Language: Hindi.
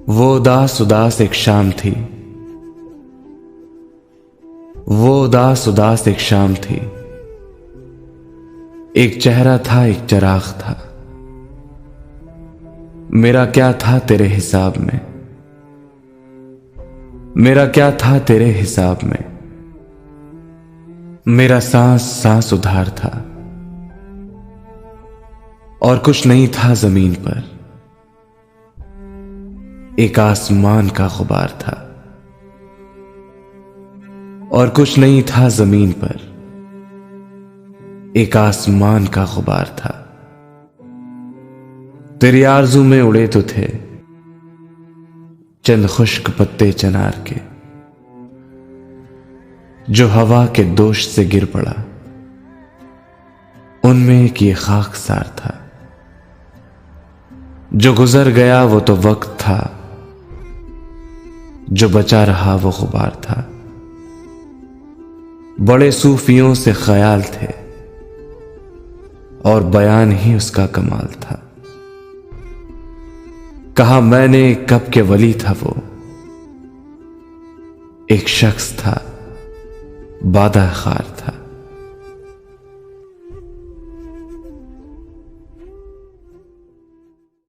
वो उदास उदास एक शाम थी, वो उदास उदास एक शाम थी। एक चेहरा था, एक चिराग था। मेरा क्या था तेरे हिसाब में, मेरा क्या था तेरे हिसाब में। मेरा सांस सांस उधार था और कुछ नहीं था जमीन पर। एक आसमान का गुबार था और कुछ नहीं था जमीन पर। एक आसमान का गुबार था। तेरी आरज़ू में उड़े तो थे चंद खुश्क पत्ते चनार के, जो हवा के दोष से गिर पड़ा। उनमें एक ये खाकसार था। जो गुजर गया वो तो वक्त था, जो बचा रहा वो गुबार था। बड़े सूफियों से ख्याल थे और बयान ही उसका कमाल था। कहा मैंने कब के वली था वो, एक शख्स था बादा खार था।